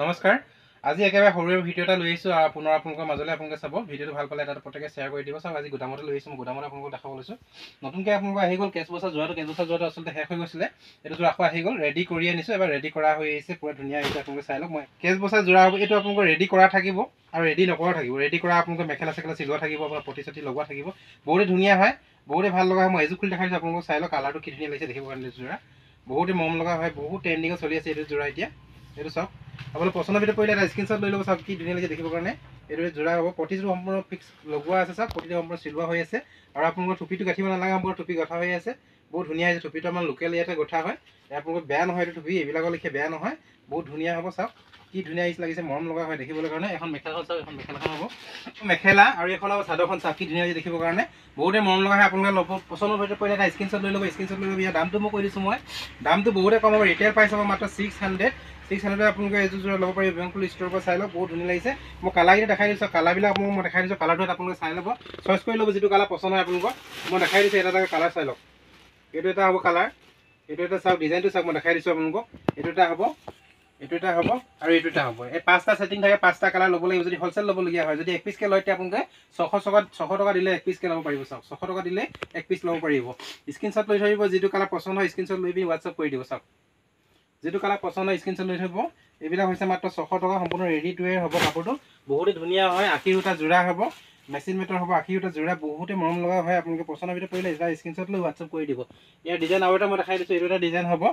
নমস্কাৰ আজি একেবাৰে সৰুৰে ভিডিঅ' এটা লৈ আহিছোঁ পুনৰ আপোনালোকৰ মাজলৈ আপোনালোকে চাব ভিডিঅ'টো ভাল পালে এটা প্ৰত্যেকে শ্বেয়াৰ কৰি দিব চাওক আজি গোদামতে লৈ আহিছোঁ গোদামত আপোনালোকক দেখাব লৈছোঁ নতুনকৈ আপোনালোকৰ আহি গ'ল কেছ বছৰ যোৱাটো আচলতে শেষ হৈ গৈছিলে এইটো যোৰা আকৌ আহি গ'ল ৰেডি কৰি আনিছোঁ এবাৰ ৰেডি কৰা হৈ আহিছে পুৰা ধুনীয়া আহিছে আপোনালোকে চাই লওক মই কেছ বছৰ যোৰা হ'ব এইটো আপোনালোকৰ ৰেডি কৰা থাকিব আৰু ৰেডি নকৰাও থাকিব ৰেডি কৰা আপোনালোকৰ মেখেলা চেখেলা চিলোৱা থাকিব আপোনাৰ পটি চটি লগোৱা থাকিব বহুতে ধুনীয়া হয় বহুতে ভাল লগা হয় মই এযোৰ খুলি দেখাইছোঁ আপোনালোকক চাই লওক কালাৰটো কি ধুনীয়া লাগিছে দেখিব কাৰণে যোৰা বহুতে মৰম লগা হয় বহুত ট্ৰেণ্ডিঙত চলি আছে এইটো যোৰা এতিয়া এইটো চাওক আপোনালোক পচন্দৰ ভিতৰত পৰিলে এটা স্ক্ৰীনশ্বট লৈ ল'ব চাওক কি ধুনীয়া লাগিছে দেখিবৰ কাৰণে এইটো যোৰা হ'ব প্ৰতিটো সম্পূৰ্ণ ফিক্স লগোৱা আছে চাওক প্ৰতিটো সম্পূৰ্ণ চিলোৱা হৈ আছে আৰু আপোনালোকৰ টুপিটো গাঁঠিব নালাগে সম্পূৰ্ণ টুপি গঠা হৈ আছে বহুত ধুনীয়া হৈছে টুপিটো আমাৰ লোকেল ইয়াতে গঠা হয় আপোনালোকৰ বেয়া নহয় এইটো টুপি এইবিলাকৰ লিখে বেয়া নহয় বহুত ধুনীয়া হ'ব চাওক কি ধুনীয়া লাগিছে মৰম লগা হয় দেখিবলৈ কাৰণে এখন মেখেলাখন চাওক এখন মেখেলাখন হ'ব মেখেলা আৰু এখন হ'ব চাদৰখন চাওক কি ধুনীয়া লাগিছে দেখিবৰ কাৰণে বহুতে মৰম লগা হয় আপোনালোকে ল'ব পচন্দৰ ভিতৰত পৰিলে এটা স্ক্ৰীনশ্বট লৈ ল'ব স্ক্ৰীনশ্বট লৈ ল'ব ইয়াৰ দামটো মই কৈ দিছোঁ মই দামটো বহুতে কম হ'ব ৰিটেইল প্ৰাইচ হ'ব মাত্ৰ 600 আপোনালোকে এইযোৰ যোৰা ল'ব পাৰিব বেংকুল ষ্ট'ৰৰ পৰা চাই লওক বহুত ধুনীয়া লাগিছে মই কালাৰকেইটা দেখাই দিছোঁ কালাৰবিলাক আপোনালোক মই দেখাই দিছোঁ কালাৰটো আপোনালোকে চাই ল'ব চইচ কৰি ল'ব যিটো কালাৰ পচন্দ হয় আপোনালোকৰ মই দেখাই দিছোঁ এটা কালাৰ চাই লওক এইটো এটা হ'ব কালাৰ এইটো এটা চাওক ডিজাইনটো চাওক মই দেখাই দিছোঁ আপোনালোকক এইটো এটা হ'ব এইটো এটা হ'ব আৰু এইটো এটা হ'ব এই পাঁচটা ছেটিং থাকে পাঁচটা কালাৰ ল'ব লাগিব যদি হ'লচেল ল'বলগীয়া হয় যদি এক পিচকৈ লয় তেতিয়া আপোনালোকে 600 টকা দিলে এক পিচকৈ ল'ব পাৰিব চাওক 600 টকা দিলে এক পিচ ল'ব পাৰিব স্ক্ৰীনশ্বট লৈ থৈ দিব যিটো কালাৰ পচন্দ হয় স্ক্ৰীনশ্বট লৈ পিনি হোৱাটছআপ কৰি দিব চাওক যিটো কালাৰ পচন্দ হয় স্ক্ৰীনশ্বট লৈ থ'ব এইবিলাক হৈছে মাত্ৰ 600 টকা সম্পূৰ্ণ ৰেডি টু ৱেৰ হ'ব কাপোৰটো বহুতে ধুনীয়া হয় আশীটা যোৰা হ'ব মেচিন মেটৰ হ'ব আশীটা যোৰা বহুতে মৰম লগা হয় আপোনালোকে পচন্দৰ ভিতৰত পৰিলে এটা স্ক্ৰীনশ্বট লৈ হোৱাটছআপ কৰি দিব ইয়াৰ ডিজাইন আৰু এটা মই দেখাই দিছোঁ এইটো এটা ডিজাইন হ'ব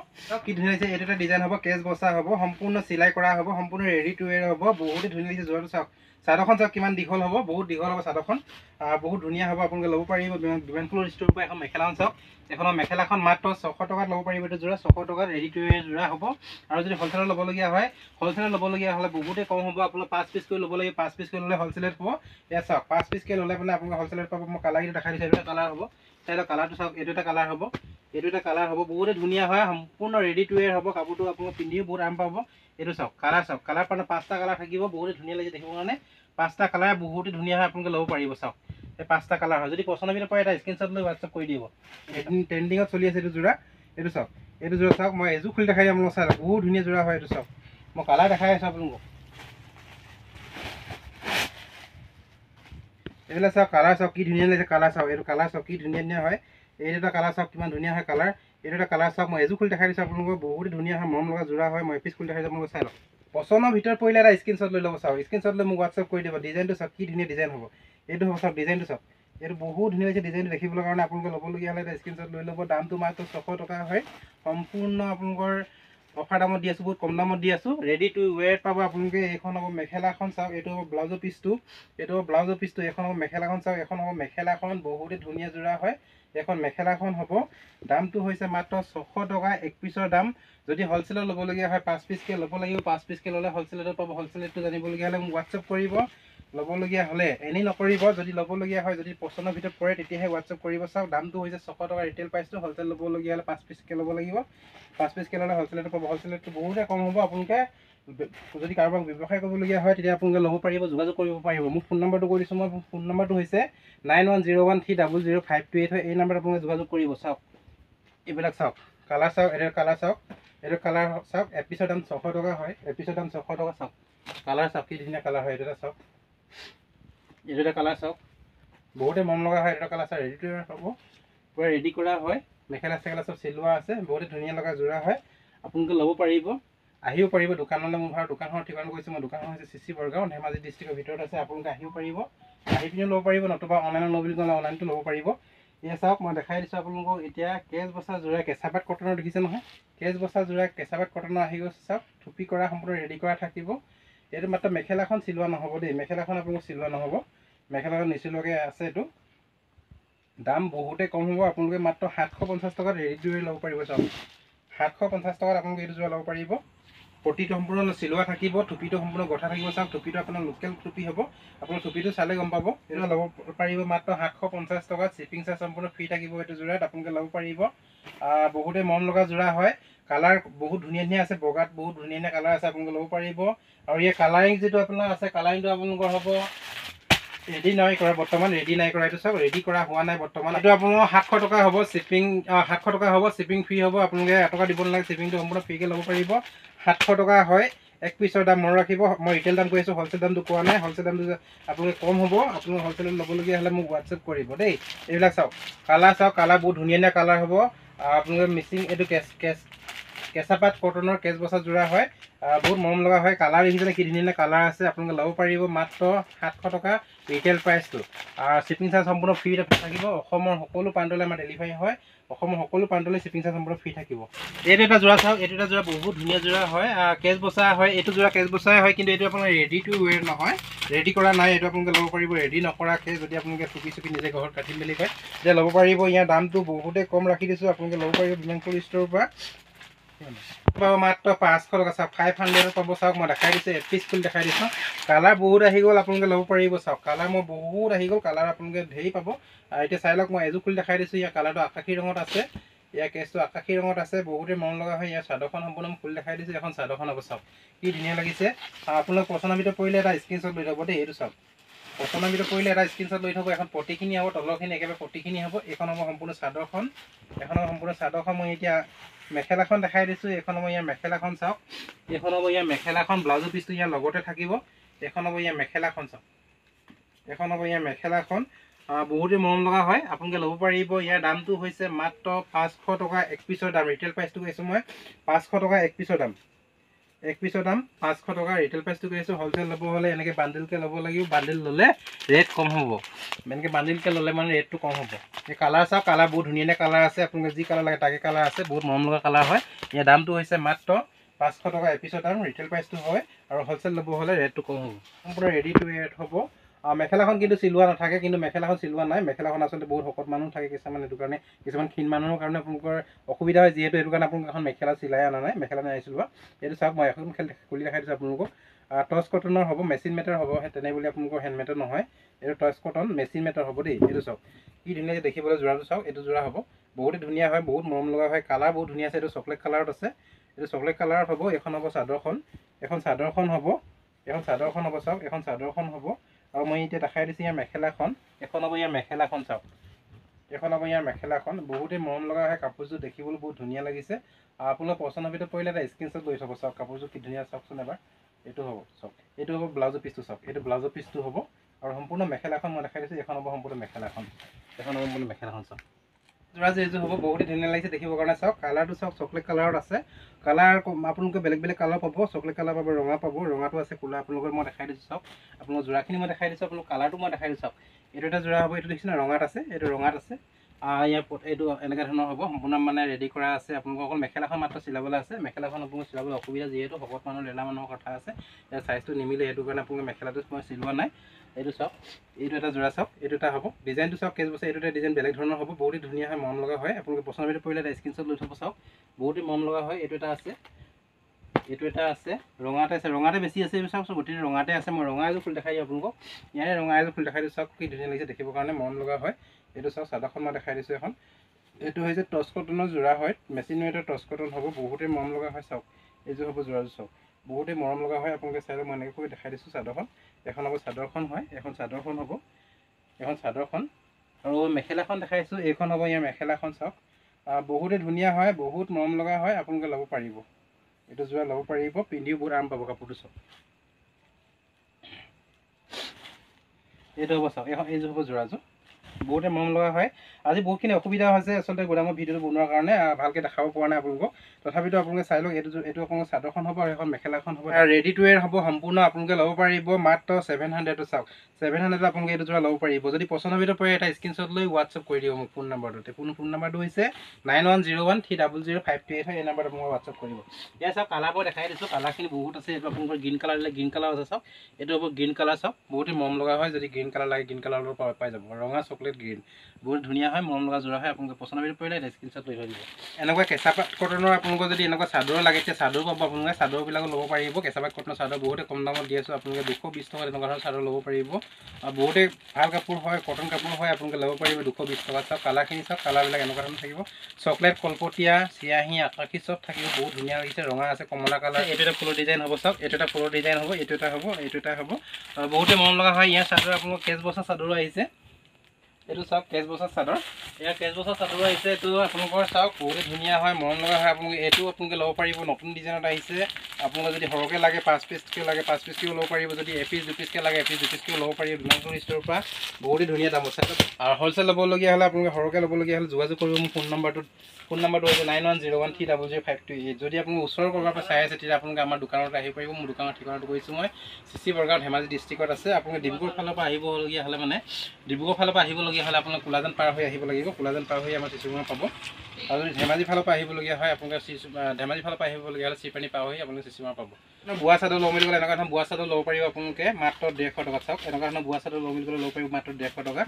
কি ধুনীয়া হৈছে এইটো এটা ডিজাইন হ'ব কেছ বচা হ'ব সম্পূৰ্ণ চিলাই কৰা হ'ব সম্পূৰ্ণ ৰেডি টু ৱেৰ হ'ব বহুতে ধুনীয়া লাগিছে যোৰাটো চাওক চাদৰখন চাওক কিমান দীঘল হ'ব বহুত দীঘল হ'ব চাদৰখন বহুত ধুনীয়া হ'ব আপোনালোকে ল'ব পাৰিব বিমানফুলৰ ষ্ট'ৰৰ পৰা এখন মেখেলাখন চাওক এখনৰ মেখেলাখন মাত্ৰ 600 টকাত ল'ব পাৰিব এইটো যোৰা 600 টকাত ৰেডি টু ৱেৰ যোৰা হ'ব আৰু যদি হ'লচেলত ল'বলগীয়া হয় হ'লচেলত ল'বলগীয়া হ'লে বহুতে কম হ'ব আপোনালোক 5 পিচ কৰি ল'ব লাগিব 5 পিচ কৰি ল'লে হ'লচেলত পাব ইয়াত চাওক 5 পিচকৈ ল'লে মানে আপোনালোকে হ'লচেলত পাব মই কালাৰকেইটা দেখাই দিছোঁ এইটো কালাৰ হ'ব চাই লওক কালাৰটো চাওক এইটো এটা কালাৰ হ'ব এইটো এটা কালাৰ হ'ব বহুতে ধুনীয়া হয় সম্পূৰ্ণ ৰেডি টু ৱেৰ হ'ব কাপোৰটো আপোনালোক পিন্ধিও বহুত আৰাম পাব এইটো চাওক কালাৰ মানে 5টা কালাৰ থাকিব বহুতে ধুনীয়া লাগিছে দেখিবৰ কাৰণে 5টা কালাৰ বহুতে ধুনীয়া হয় আপোনালোকে ল'ব পাৰিব চাওক এই 5টা কালাৰ হয় যদি পচন্দৰ ভিতৰত পায় এটা স্ক্ৰীনশ্বট লৈ হোৱাটছআপ কৰি দিব ট্ৰেণ্ডিঙত চলি আছে এইটো যোৰা এইটো চাওক এইটো যোৰা চাওক মই এযোৰ খুলি দেখাই দিম আপোনালোক চাই লওক বহুত ধুনীয়া যোৰা হয় এইটো চাওক মই কালাৰ দেখাই আছোঁ আপোনালোকক এইবিলাক চাওক কালাৰ চাওক কি ধুনীয়া লাগিছে কালাৰ চাওক এইটো কালাৰ চাওক কি ধুনীয়া হয় এইটো এটা কালাৰ চাওক কিমান ধুনীয়া হয় কালাৰ এইটো এটা কালাৰ চাওক মই এযোৰ খুলি দেখাই দিছোঁ আপোনালোকক বহুত ধুনীয়া হয় মৰম লগা যোৰা হয় মই এপিচ খুলি দেখাই দিছোঁ আপোনালোকে চাই লওক পচন্দৰ ভিতৰত পৰিলে এটা স্ক্ৰীনশ্বট লৈ ল'ব চাওক স্ক্ৰীনশ্বট লৈ মোক হোৱাটছআপ কৰি দিব ডিজাইনটো চাওক কি ধুনীয়া ডিজাইন হ'ব এইটো হ'ব চাওক ডিজাইনটো চাওক এইটো বহুত ধুনীয়া হৈছে ডিজাইনটো দেখিবলৈ কাৰণে আপোনালোকে ল'বলগীয়া হ'লে এটা স্ক্ৰীনশ্বট লৈ ল'ব দামটো মাত্ৰ 600 টকা হয় সম্পূৰ্ণ আপোনালোকৰ অফাৰ দামত দি আছোঁ বহুত কম দামত দি আছোঁ ৰেডি টু ৱেৰ পাব আপোনালোকে এইখন হ'ব মেখেলাখন চাওক এইটো হ'ব ব্লাউজৰ পিচটো এইখন হ'ব মেখেলাখন চাওক এখন হ'ব মেখেলাখন বহুতে ধুনীয়া যোৰা হয় এখন মেখেলাখন হ'ব দামটো হৈছে মাত্ৰ 600 টকা এক পিচৰ দাম যদি হ'লচেলত ল'বলগীয়া হয় 5 পিচকৈ ল'ব লাগিব 5 পিচকৈ ল'লে হ'লচেলত পাব হ'লচেলটো জানিবলগীয়া হ'লে মোক হোৱাটছআপ কৰিব ল'বলগীয়া হ'লে এনেই নকৰিব যদি ল'বলগীয়া হয় যদি পচন্দৰ ভিতৰত পৰে তেতিয়াহে হোৱাটছআপ কৰিব চাওক দামটো হৈছে 600 টকা ৰিটেইল প্ৰাইচটো হ'লচেল ল'বলগীয়া হ'লে 5 পিচকৈ ল'ব লাগিব 5 পিচকৈ ল'লে হ'লচেলটো পাব হ'লচেলটো বহুতে কম হ'ব আপোনালোকে যদি কাৰোবাক ব্যৱসায় কৰিবলগীয়া হয় তেতিয়া আপোনালোকে ল'ব পাৰিব যোগাযোগ কৰিব পাৰিব মোৰ ফোন নম্বৰটো কৈ দিছোঁ মই ফোন নম্বৰটো হৈছে 9101300528 হয় এই নম্বৰত আপোনালোকে যোগাযোগ কৰিব চাওক এইবিলাক চাওক কালাৰ চাওক এইটো কালাৰ চাওক এপিচৰ দাম 600 টকা হয় এপিচৰ দাম 600 টকা চাওক কালাৰ চাওক কি ধুনীয়া কালাৰ হয় এইটো এটা চাওক এইটো এটা কালাৰ চাওক বহুতে মন লগা হয় এটা কালাৰ চাওক ৰেডি টু ৱেৰ হ'ব পুৰা ৰেডি কৰা হয় মেখেলা চেখেলা চব চিলোৱা আছে বহুতে ধুনীয়া লগা যোৰা হয় আপোনালোকে ল'ব পাৰিব আহিব পাৰিব দোকানলৈ মোৰ দোকানখনৰ ঠিকনা কৈছোঁ মই দোকানখন হৈছে চিচি বৰগাঁও ধেমাজি ডিষ্ট্ৰিক্টৰ ভিতৰত আছে আপোনালোকে আহিব পাৰিব আহি পিনিও ল'ব পাৰিব নতুবা অনলাইনত ল'ব বুলি ক'লে অনলাইনটো ল'ব পাৰিব এয়া চাওক মই দেখাই দিছোঁ আপোনালোকক এতিয়া কেছ বচা যোৰা কেঁচাপাত কটনৰ দেখিছে নহয় কেছ বচা যোৰা কেঁচাপাত কটনৰ আহি গৈছে চাওক থুপি কৰা সম্পূৰ্ণ ৰেডি কৰা থাকিব এইটো মাত্ৰ মেখেলাখন চিলোৱা নহ'ব দেই মেখেলাখন আপোনালোক চিলোৱা নহ'ব মেখেলাখন নিচিলোৱাকৈ আছে এইটো দাম বহুতে কম হ'ব আপোনালোকে মাত্ৰ 750 টকাত ৰেডি টু ৱেৰ ল'ব পাৰিব চাওক 750 টকাত আপোনালোকে এইটো যোৰা ল'ব পাৰিব পটিটো সম্পূৰ্ণ চিলোৱা থাকিব টুপিটো সম্পূৰ্ণ গঠা থাকিব চাওক টুপিটো আপোনাৰ লোকেল টুপি হ'ব আপোনাৰ টুপিটো চালে গম পাব এইটো ল'ব পাৰিব মাত্ৰ 750 টকাত শ্বিপিং চাৰ্জ সম্পূৰ্ণ ফ্ৰী থাকিব এইটো যোৰাত আপোনালোকে ল'ব পাৰিব বহুতে মন লগা যোৰা হয় কালাৰ বহুত ধুনীয়া আছে বগাত বহুত ধুনীয়া কালাৰ আছে আপোনালোকে ল'ব পাৰিব আৰু এই কালাৰিং যিটো আপোনাৰ আছে কালাৰিংটো আপোনালোকৰ হ'ব ৰেডি নাই কৰা বৰ্তমান ৰেডি নাই কৰা এইটো চাওক ৰেডি কৰা হোৱা নাই বৰ্তমান এইটো আপোনাৰ 700 টকা হ'ব শ্বিপিং 700 টকা হ'ব শ্বিপিং ফ্ৰী হ'ব আপোনালোকে 1 টকা দিব নালাগে শ্বিপিংটো সম্পূৰ্ণ ফ্ৰীকৈ ল'ব পাৰিব 700 টকা হয় এক পিছৰ দাম মনত ৰাখিব মই ৰিটেল দাম কৈ আছোঁ হ'লচেল দামটো কোৱা নাই হ'লচেল দামটো আপোনালোকে কম হ'ব আপোনালোকে হ'লচেলত ল'বলগীয়া হ'লে মোক হোৱাটছএপ কৰিব দেই এইবিলাক চাওক কালাৰ বহুত ধুনীয়া ধুনীয়া কালাৰ হ'ব আপোনালোকে মিচিং এইটো কেঁচাপাত কটনৰ কেচ বচা যোৰা হয় বহুত মৰম লগা হয় কালাৰ দেখিছেনে কি ধুনীয়া কালাৰ আছে আপোনালোকে ল'ব পাৰিব মাত্ৰ 700 টকা ৰিটেল প্ৰাইচটো আৰু শ্বিপিং চাৰ্জ সম্পূৰ্ণ ফ্ৰী থাকিব অসমৰ সকলো প্ৰান্তলৈ আমাৰ ডেলিভাৰী হয় অসমৰ সকলো প্ৰান্তলৈ শ্বিপিং চাৰ্জ সম্পূৰ্ণ ফ্ৰী থাকিব এইটো এটা যোৰা চাওক এইটো এটা যোৰা বহুত ধুনীয়া যোৰা হয় কেচ বচা হয় এইটো যোৰা কেচ বচাই হয় কিন্তু এইটো আপোনাৰ ৰেডি টু ৱেৰ নহয় ৰেডি কৰা নাই এইটো আপোনালোকে ল'ব পাৰিব ৰেডি নকৰাকৈ যদি আপোনালোকে চুপি নিজে ঘৰত কাটিম বুলি কয় তেতিয়া ল'ব পাৰিব ইয়াৰ দামটো বহুতেই কম ৰাখি দিছোঁ আপোনালোকে ল'ব পাৰিব বিমানপুৰ ষ্ট'ৰৰ পৰা মাত্ৰ 500 টকা চাওক 500 পাব চাওক মই দেখাই দিছোঁ এপিচ ফুল দেখাই দিছোঁ কালাৰ বহুত আহি গ'ল আপোনালোকে ল'ব পাৰিব চাওক কালাৰ মই বহুত আহি গ'ল কালাৰ আপোনালোকে ধেৰ পাব এতিয়া চাই লওক মই এযোৰ ফুল দেখাই দিছোঁ ইয়াৰ কালাৰটো আকাশী ৰঙত আছে ইয়াৰ কেছটো আকাশী ৰঙত আছে বহুতে মন লগা হয় ইয়াৰ চাদৰখন সম্পূৰ্ণ ফুল দেখাই দিছোঁ এখন চাদৰখন হ'ব চাওক কি ধুনীয়া লাগিছে আপোনালোক পচন্দৰ ভিতৰত পৰিলে এটা স্ক্ৰীনশ্বট লৈ ল'ব দেই এইটো চাওক পচন্দৰ ভিতৰত পৰিলে এটা স্ক্ৰীনশ্বট লৈ থ'ব এখন পটিখিনি হ'ব তলৰখিনি একেবাৰে পটিখিনি হ'ব এইখন হ'ব সম্পূৰ্ণ চাদৰখন এখন হ'ব সম্পূৰ্ণ চাদৰখন মই এতিয়া মেখেলাখন দেখাই দিছোঁ এইখন হ'ব ইয়াৰ মেখেলাখন চাওক এইখন হ'ব ইয়াৰ মেখেলাখন ব্লাউজৰ পিচটো ইয়াৰ লগতে থাকিব এইখন হ'ব ইয়াৰ মেখেলাখন চাওক এইখন হ'ব ইয়াৰ মেখেলাখন বহুতে মৰম লগা হয় আপোনালোকে ল'ব পাৰিব ইয়াৰ দামটো হৈছে মাত্ৰ 500 টকা এক পিছৰ দাম ৰিটেল প্ৰাইচটো কৈছোঁ মই 500 টকা এক পিছৰ দাম 500 টকা ৰিটেল প্ৰাইচটো কৈছোঁ হ'লচেল ল'ব হ'লে এনেকৈ বান্ডিলকৈ ল'ব লাগিব বান্ডিল ল'লে ৰেট কম হ'ব এনেকৈ বান্ডিলকৈ ল'লে মানে ৰেটটো কম হ'ব এই কালাৰ চাওক কালাৰ বহুত ধুনীয়া কালাৰ আছে আপোনালোকে যি কালাৰ লাগে তাকে কালাৰ আছে বহুত মৰম লগা কালাৰ হয় ইয়াৰ দামটো হৈছে মাত্ৰ 500 টকা এপিছৰ দাম ৰিটেল প্ৰাইচটো হয় আৰু হ'লচেল ল'ব হ'লে ৰেটটো কম হ'ব সম্পূৰ্ণ ৰেডি টু ৱেৰ হ'ব মেখেলাখন কিন্তু চিলোৱা নাথাকে কিন্তু মেখেলাখন চিলোৱা নাই মেখেলাখন আচলতে বহুত শকত মানুহ থাকে কিছুমান সেইটো কাৰণে কিছুমান ক্ষীণ মানুহৰ কাৰণে আপোনালোকৰ অসুবিধা হয় যিহেতু সেইটো কাৰণে আপোনালোকে এখন মেখেলা চিলাই অনা নাই মেখেলা নাই চিলোৱা এইটো চাওক মই এখন খুলি দেখাই দিছোঁ আপোনালোকক টচ কটনৰ হ'ব মেচিন মেটাৰ হ'ব তেনে বুলি আপোনালোকৰ হেণ্ডমেডৰ নহয় এইটো টচ কটন মেচিন মেটাৰ হ'ব দেই এইটো চাওক কি ধুনীয়াকৈ দেখিবলৈ যোৰাটো চাওক এইটো যোৰা হ'ব বহুতেই ধুনীয়া হয় বহুত মৰম লগা হয় কালাৰ বহুত ধুনীয়া আছে এইটো চকলেট কালাৰত আছে এইটো চকলেট কালাৰত হ'ব এখন হ'ব চাদৰখন এখন চাদৰখন হ'ব চাওক এখন চাদৰখন হ'ব আৰু মই এতিয়া দেখাই দিছোঁ ইয়াৰ মেখেলাখন এখন হ'ব ইয়াৰ মেখেলাখন চাওক এখন হ'ব ইয়াৰ মেখেলাখন বহুতেই মৰম লগা হয় কাপোৰযোৰ দেখিবলৈ বহুত ধুনীয়া লাগিছে আপোনালোকৰ পচন্দৰ ভিতৰত পৰিলে এটা স্ক্ৰীনশ্বট লৈ থ'ব চাওক কাপোৰযোৰ কি ধুনীয়া চাওকচোন এবাৰ এইটো হ'ব চাওক এইটো হ'ব ব্লাউজৰ পিচটো চাওক এইটো ব্লাউজৰ পিচটো হ'ব আৰু সম্পূৰ্ণ মেখেলাখন মই দেখাই দিছোঁ এখন হ'ব সম্পূৰ্ণ মেখেলাখন চাওক যোৰা এইযোৰ হ'ব বহুতেই ধুনীয়া লাগিছে দেখিবৰ কাৰণে চাওক কালাৰটো চাওক চকলেট কালাৰত আছে কালাৰ আপোনালোকে বেলেগ বেলেগ কালাৰ পাব চকলেট কালাৰ পাব ৰঙা পাব ৰঙাটো আছে ক'লা আপোনালোকৰ মই দেখাই দিছোঁ চাওক আপোনালোকৰ যোৰাখিনি মই দেখাই দিছোঁ আপোনালোক কালাৰটো মই দেখাই দিছোঁ চাওক এইটো এটা যোৰা হ'ব এইটো দেখিছেনে ৰঙাত আছে এইটো ৰঙাত আছে ইয়াৰ এইটো এনেকুৱা ধৰণৰ হ'ব সম্পূৰ্ণ মানে ৰেডি কৰা আছে আপোনালোকৰ অকল মেখেলাখন মাত্ৰ চিলাবলৈ আছে মেখেলাখন আপোনালোকৰ চিলাবলৈ অসুবিধা যিহেতু শকত মানুহ লেলা মানুহৰ কথা আছে ইয়াৰ চাইজটো নিমিলে সেইটো কাৰণে আপোনালোকে মেখেলাটো মই চিলোৱা নাই এইটো চাওক এইটো এটা যোৰা চাওক এইটো এটা হ'ব ডিজাইনটো চাওক কেচ বছৰ এইটো এটা ডিজাইন বেলেগ ধৰণৰ হ'ব বহুতেই ধুনীয়া হয় মৰম লগা হয় আপোনালোকে পচন্দৰ ভিতৰত পৰিলে এটা স্ক্ৰীনশ্বট লৈ থ'ব চাওক বহুতেই মৰম লগা হয় এইটো এটা আছে ৰঙাতে বেছি আছে এইটো চাওক গোটেই ৰঙাতে আছে মই ৰঙা এযোৰ ফুল দেখাই দিওঁ আপোনালোকক ইয়াৰে ৰঙা এযোৰ ফুল দেখাই দিছোঁ চাওক কি ধুনীয়া লাগিছে দেখিবৰ কাৰণে মৰম লগা হয় এইটো চাওক চাদৰখন মই দেখাই দিছোঁ এখন এইটো হৈছে টচ কটনৰ যোৰা হয় মেচিন মেডৰ টচ কটন হ'ব বহুতেই মৰম লগা হয় চাওক এইযোৰ হ'ব যোৰাযোৰ চাওক বহুতেই মৰম লগা হয় আপোনালোকে চাই মই এনেকৈ দেখাই দিছোঁ চাদৰখন এখন হ'ব চাদৰখন হয় এখন চাদৰখন হ'ব এখন চাদৰখন আৰু মেখেলাখন দেখাইছোঁ এইখন হ'ব ইয়াৰ মেখেলাখন চাওক বহুতেই ধুনীয়া হয় বহুত মৰম লগা হয় আপোনালোকে ল'ব পাৰিব এইটো যোৰা ল'ব পাৰিব পিন্ধিও বহুত আৰাম পাব কাপোৰটো চাওক এইটো হ'ব চাওক এইযোৰ হ'ব যোৰাযোৰ বহুতে মৰম লগা হয় আজি বহুতখিনি অসুবিধা হৈছে আচলতে গোদামৰ ভিডিঅ'টো বনোৱাৰ কাৰণে ভালকৈ দেখাব পৰা নাই আপোনালোকক তথাপিতো আপোনালোকে চাই লওক এইটো আপোনালোকৰ চাদৰখন হ'ব আৰু এখন মেখেলাখন হ'ব আৰু ৰেডি টু ৱেৰ হ'ব সম্পূৰ্ণ আপোনালোকে ল'ব পাৰিব মাত্ৰ 700 চাওক 700 আপোনালোকে এইটো যোৰা ল'ব পাৰিব যদি পচন্দৰ ভিতৰত পৰে এটা স্ক্ৰীনশ্বট লৈ হোৱাটছআপ কৰি দিব মোক ফোন নাম্বাৰটোতে ফোন নাম্বাৰটো হৈছে 9101300528 হয় এই নাম্বাৰটো আপোনালোকে হোৱাটছআপ কৰিব ইয়াৰ চাওক কালাৰবোৰ দেখাই দিছোঁ কালাৰখিনি বহুত আছে এইটো আপোনালোকৰ গ্ৰীণ কালাৰ দিলে গ্ৰীণ কালাৰ আছে চাওক এইটো হ'ব গ্ৰীণ কালাৰ চাওক বহুতেই মৰম লগা হয় যদি গ্ৰীণ কালাৰ লাগে গ্ৰীণ কালাৰৰ পাই যাব ৰঙা চকলেট গ্ৰীণ বহুত ধুনীয়া হয় মৰম লগা যোৰা হয় আপোনালোকে পচন্দৰ ভিতৰত পৰিলে এটা স্ক্ৰীনশ্বট লৈ থৈ দিব এনেকুৱা কেঁচাপাত কটনৰ আপোনালোকৰ যদি এনেকুৱা চাদৰ লাগে তেতিয়া চাদৰ পাব আপোনালোকে চাদৰবিলাকো ল'ব পাৰিব কেঁচাপাত কটনৰ চাদৰ বহুতে কম দামত দি আছোঁ আপোনালোকে 220 টকা এনেকুৱা ধৰণৰ চাদৰ ল'ব পাৰিব আৰু বহুতেই ভাল কাপোৰ হয় কটন কাপোৰ হয় আপোনালোকে ল'ব পাৰিব 220 টকা চাওক কালাৰখিনি চাওক কালাৰবিলাক এনেকুৱা ধৰণৰ থাকিব চকলেট কলপতীয়া চিয়াহী আকাশী চব থাকিব বহুত ধুনীয়া লাগিছে ৰঙা আছে কমলা কালাৰ এইটো এটা ফুলৰ ডিজাইন হ'ব চাওক এইটো এটা ফুলৰ ডিজাইন হ'ব এইটো এটা হ'ব বহুতে মৰম লগা হয় ইয়াৰ চাদৰ আপোনালোকৰ কেচ বছৰ চাদৰো আহিছে এইটো চাওক কেচ বছৰ চাদৰ এয়া কেচ বছৰ চাদৰ আহিছে এইটো আপোনালোকৰ চাওক বহুত ধুনীয়া হয় মৰম লগা হয় আপোনালোকে এইটো আপোনালোকে ল'ব পাৰিব নতুন ডিজাইনত আহিছে আপোনালোকে যদি সৰহকৈ লাগে 5 পিচকৈ লাগে 5 পিচকৈও ল'ব পাৰিব যদি এপিচ 2 পিচকৈ লাগে এপিচ 2 পিচকৈও ল'ব পাৰিব বিমানপুৰ ষ্ট'ৰৰ পৰা বহুতেই ধুনীয়া দাম আছে আৰু হ'লচেল ল'বলগীয়া হ'লে আপোনালোকে সৰহকৈ ল'বলগীয়া হ'লে যোগাযোগ কৰিব মোৰ ফোন নম্বৰটো হৈছে 9101300528 যদি আপোনালোকে ওচৰৰ ক'ৰবাৰ পৰা চাই আছে তেতিয়া আপোনালোকে আমাৰ দোকানত আহিব পাৰিব মোৰ দোকানৰ ঠিকনাটো কৈছোঁ মই চিচি বৰগাঁও ধেমাজি ডিষ্ট্ৰিক্টত আছে আপোনালোকে ডিব্ৰুগড় ফালৰ পৰা আহিবলগীয়া হ'লে মানে ডিব্ৰুগড় ফালৰ পৰা আহিবলগীয়া হ'লে আপোনালোকে কোলাজান পাৰ হৈ আহিব লাগিব কোলাজান পাৰ হৈ আমাৰ চিচুমা পাব আৰু যদি ধেমাজি ফালৰ পৰা আহিবলগীয়া হয় আপোনালোকে ধেমাজি ফালৰ পৰা আহিবলগীয়া হ'লে চিপানী পাৰ হৈ আপোনালোকে চিচুমা পাব বোৱা চাদৰ ল'ব মেলি গ'লে এনেকুৱা ধৰণৰ বোৱা চাদৰ ল'ব পাৰিব আপোনালোকে মাত্ৰ 150 টকা চাওক এনেকুৱা ধৰণৰ বোৱা চাদৰ ল'ব মেলি গ'লে ল'ব পাৰিব মাত্ৰ 150 টকা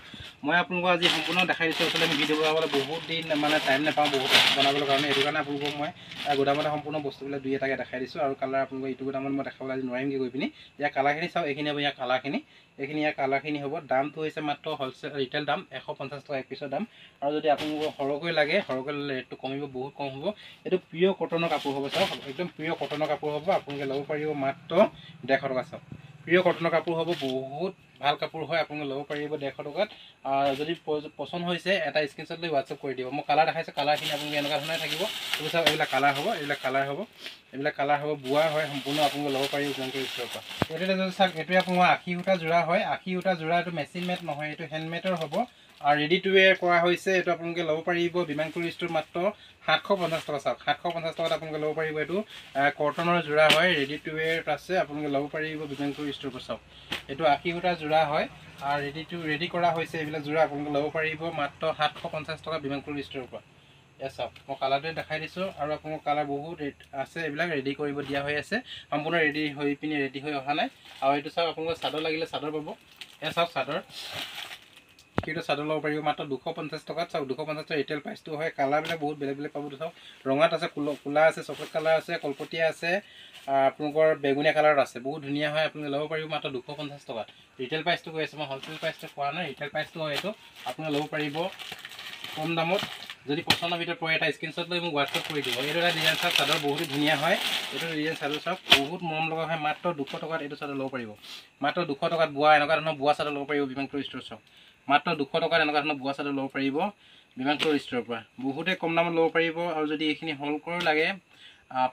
মই আপোনালোকক আজি সম্পূৰ্ণ দেখাই দিছোঁ আচলতে আমি ভিডিঅ' বনাবলৈ বহুত দিন মানে টাইম নাপাওঁ বহুত বনাবলৈ কাৰণে সেইটো কাৰণে আপোনালোকক মই গোদামতে সম্পূৰ্ণ বস্তুবিলাক 2-এটাকৈ দেখাই দিছোঁ আৰু কালাৰ আপোনালোকক এইটো গোদামত মই দেখাবলৈ আজি নোৱাৰিমগৈ গৈ পিনি ইয়াৰ কালাৰখিনি চাওক এইখিনি হ'ব ইয়াৰ কালাৰখিনি এইখিনি ইয়াৰ কালাৰখিনি হ'ব দামটো হৈছে মাত্ৰ হ'লচেল ৰিটেইল দাম 150 টকা এক পিছৰ দাম আৰু যদি আপোনালোকক সৰহকৈ লাগে সৰহকৈ ল'লে ৰেটটো কমিব বহুত কম হ'ব এইটো পিয়ৰ কটনৰ কাপোৰ হ'ব চাওক একদম পিয়ৰ কটনৰ কাপোৰ হ'ব আপোনালোকে ল'ব পাৰিব মাত্ৰ 150 টকা চাওক পিয়ৰ কটনৰ কাপোৰ হ'ব বহুত ভাল কাপোৰ হয় আপোনালোকে ল'ব পাৰিব 150 টকাত যদি পচন্দ হৈছে এটা স্ক্ৰীনশ্বট লৈ হোৱাটছআপ কৰি দিব মই কালাৰ দেখাইছোঁ কালাৰখিনি আপোনালোকে এনেকুৱা ধৰণে থাকিব এইবোৰ চাওক এইবিলাক কালাৰ হ'ব এইবিলাক কালাৰ হ'ব বোৱা হয় সম্পূৰ্ণ আপোনালোকে ল'ব পাৰিব বিমানপুৰ ষ্ট'ৰৰ পৰা এইটো যদি চাওক এইটোৱে আপোনাৰ 80 সূতা যোৰা হয় 80 সূতা যোৰা এইটো মেচিন মেড নহয় এইটো হেণ্ডমেডৰ হ'ব আৰু ৰেডি টু ৱেৰ কৰা হৈছে এইটো আপোনালোকে ল'ব পাৰিব বিমানপুৰ ষ্ট'ৰ মাত্ৰ 750 টকা চাওক 750 টকাত আপোনালোকে ল'ব পাৰিব এইটো কটনৰ যোৰা হয় ৰেডি টু ৱেৰ আছে আপোনালোকে ল'ব পাৰিব বিমানপুৰ ষ্ট'ৰ পৰা চাওক এইটো 80 সূতা যোৰা হয় আৰু ৰেডি কৰা হৈছে এইবিলাক যোৰা আপোনালোকে ল'ব পাৰিব মাত্ৰ 750 টকা বিমানপুৰ ষ্ট'ৰৰ পৰা চাওক মই কালাৰটোৱে দেখাই দিছোঁ আৰু আপোনালোকৰ কালাৰ বহুত আছে এইবিলাক ৰেডি কৰিব দিয়া হৈ আছে সম্পূৰ্ণ ৰেডি হৈ অহা নাই আৰু এইটো চাওক আপোনালোকৰ চাদৰ লাগিলে চাদৰ পাব চাওক চাদৰ সেইটো চাদৰ ল'ব পাৰিব মাত্ৰ 250 টকাত চাওক 250 টকা ৰিটেইল প্ৰাইচটো হয় কালাৰবিলাক বহুত বেলেগ বেলেগ পাব চাওক ৰঙাত আছে ক'লা আছে চকলেট কালাৰ আছে কলপতীয়া আছে আপোনালোকৰ বেগুনীয়া কালাৰত আছে বহুত ধুনীয়া হয় আপোনালোকে ল'ব পাৰিব মাত্ৰ 250 টকাত ৰিটেইল প্ৰাইচটো কৈ আছে মই হ'লচেল প্ৰাইচটো কোৱা নাই ৰিটেইল প্ৰাইচটো হয় এইটো আপোনালোকে ল'ব পাৰিব কম দামত যদি পচন্দৰ ভিতৰত পৰে এটা স্ক্ৰীনশ্বট লৈ মোক হোৱাটছআপ কৰি দিব এইটো এটা ডিজাইন চাওক চাদৰ বহুত ধুনীয়া হয় এইটো ডিজাইন চাদৰ চাওক বহুত মৰম লগা হয় মাত্ৰ 200 টকাত এইটো চাদৰ ল'ব পাৰিব মাত্ৰ 200 টকাত বোৱা এনেকুৱা ধৰণৰ বোৱা চাদৰ ল'ব পাৰিব বিমানপুৰ ষ্ট'ৰ চাওক মাত্ৰ 200 টকাত এনেকুৱা ধৰণৰ বোৱা চাদৰ ল'ব পাৰিব বিমানপুৰ ষ্ট'ৰৰ পৰা বহুতে কম দামত ল'ব পাৰিব আৰু যদি এইখিনি হ'লকৈ লাগে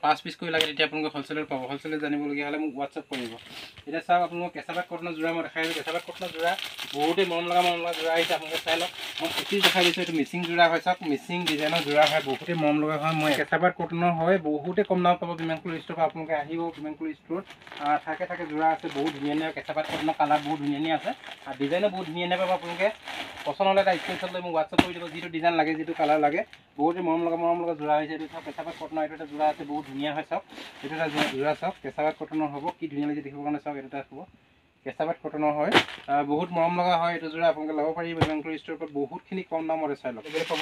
5 পিচ কৰি লাগে তেতিয়া আপোনালোকে হ'লচেলত পাব হ'লচেলত জানিবলগীয়া হ'লে মোক হোৱাটছআপ কৰিব এতিয়া চাওক আপোনালোকক কেঁচাপাত কটনৰ যোৰা মই দেখাই দিছোঁ কেঁচাপাত কটনৰ যোৰা বহুতেই মৰম লগা যোৰা আহিছে আপোনালোকে চাই লওক মই এপিচ দেখাই দিছোঁ এইটো মিচিং যোৰা হয় চাওক মিচিং ডিজাইনৰ যোৰা হয় বহুতেই মৰম লগা হয় মই কেঁচাপাত কটনৰ হয় বহুতেই কম দামত পাব বিমানপুৰ ষ্ট'ৰৰ পৰা আপোনালোকে আহিব বিমানপুৰ ষ্ট'ৰত থাকে যোৰা আছে বহুত ধুনীয়া কেঁচাপাত কটনৰ কালাৰ বহুত ধুনীয়া আছে আৰু ডিজাইনো বহুত ধুনীয়া পাব আপোনালোকে পচন্দ হ'লে এটা স্ক্ৰীনশ্বট লৈ মোক হোৱাটছআপ কৰি দিব যিটো ডিজাইন লাগে যিটো কালাৰ লাগে বহুতেই মৰম লগা যোৰা হৈছে এইটো চাওক কেঁচাপাত কটনৰ এইটো এটা যোৰা আছে বহুত ধুনীয়া হয় চাওক এইটো এটা যোৰা চাওক কেঁচাপাত কটনৰ হ'ব কি ধুনীয়া লাগে দেখিবৰ কাৰণে চাওক এইটো এটা হ'ব কেঁচাপাত কটনৰ হয় বহুত মৰম লগা হয় এইটো যোৰা আপোনালোকে ল'ব পাৰিব বিমানপুৰ ষ্ট'ৰৰ পৰা বহুতখিনি কম দামতে চাই লওক এইটো পাব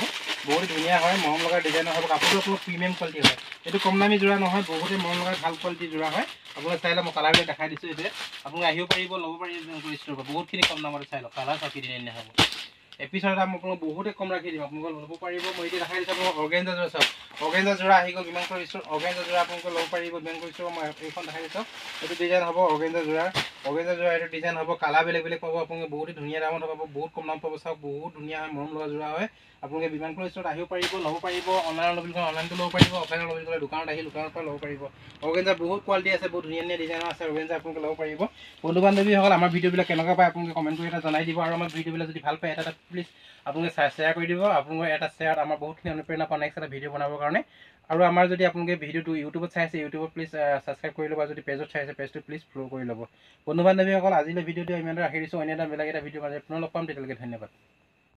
বহুত ধুনীয়া হয় মৰম লগা ডিজাইনৰ হ'ব কাপোৰটো আপোনাৰ প্ৰিমিয়াম কোৱালিটি হয় এইটো কম দামী যোৰা নহয় বহুতেই মৰম লগা ভাল কোৱালিটিৰ যোৰা হয় আপোনালোকে চাই লওক মই কালাৰবিলাক দেখাই দিছোঁ এইটোৱে আপোনালোকে আহিব পাৰিব ল'ব পাৰিব বিমানপুৰ ষ্ট'ৰৰ পৰা বহুতখিনি কম দামতে চাই লওক কালাৰ চাওক কি ধুনীয়া হ'ব এপিচৰ দাম আপোনালোক বহুতেই কম ৰাখি দিম আপোনালোকে ল'ব পাৰিব মই এতিয়া দেখাই দিছোঁ আপোনালোক অৰ্গেঞ্জা যোৰা চাওক অৰ্গেঞ্জা যোৰা আহি গ'ল বিমানপুৰ ষ্ট'ৰ অৰ্গেঞ্জা যোৰা আপোনালোকে ল'ব পাৰিব বিমানপুৰ ষ্ট'ৰ মই এইখন দেখাই দিছোঁ এইটো ডিজাইন হ'ব অৰ্গেঞ্জা যোৰা এইটো ডিজাইন হ'ব কালাৰ বেলেগ পাব আপোনালোকে বহুতেই ধুনীয়া দামত পাব বহুত কম দাম পাব চাওক বহুত ধুনীয়া হয় মৰম লগা যোৰা হয় আপোনালোকে বিমানপুৰ ষ্ট'ৰত আহিব পাৰিব ল'ব পাৰিব অনলাইনত ল'ব অনলাইনটো ল'ব পাৰিব অফলাইনত ল'ব গ'লে দোকানত আহি দোকানৰ পৰা ল'ব পাৰিব অৰ্গেঞ্জা বহুত কোৱালিটি আছে বহুত ধুনীয়া ডিজাইনৰ আছে অৰ্গেঞ্জা আপোনালোকে ল'ব পাৰিব বন্ধু বান্ধৱীসকল আমাৰ ভিডিঅ'বিলাক কেনেকুৱা পায় আপোনালোকে কমেণ্ট কৰি এটা জনাই দিব আৰু আমাৰ ভিডিঅ'বিলাক যদি ভাল পায় এটা প্লিজ আপোনালোকে শ্বেয়াৰ কৰি দিব আপোনালোকে এটা শ্বেয়াৰত আমাৰ বহুতখিনি অনুপ্ৰেৰণা পায় নেক্সট এটা ভিডিঅ' বনাবৰ কাৰণে আৰু আমাৰ যদি আপোনালোকে ভিডিঅ'টো ইউটিউবত চাইছে ইউটিউবত প্লিজ ছাবস্ক্ৰাইব কৰি ল'ব যদি পেজত চাইছে পেজটো প্লিজ ফ'ল' কৰি ল'ব বন্ধু বান্ধৱীসকল আজিলৈ ভিডিঅ'টো ইমানতে ৰাখি দিছোঁ অন্য এটা বেলেগ এটা ভিডিঅ' মাজে পুনৰ লগ পাম তেতিয়ালৈকে ধন্যবাদ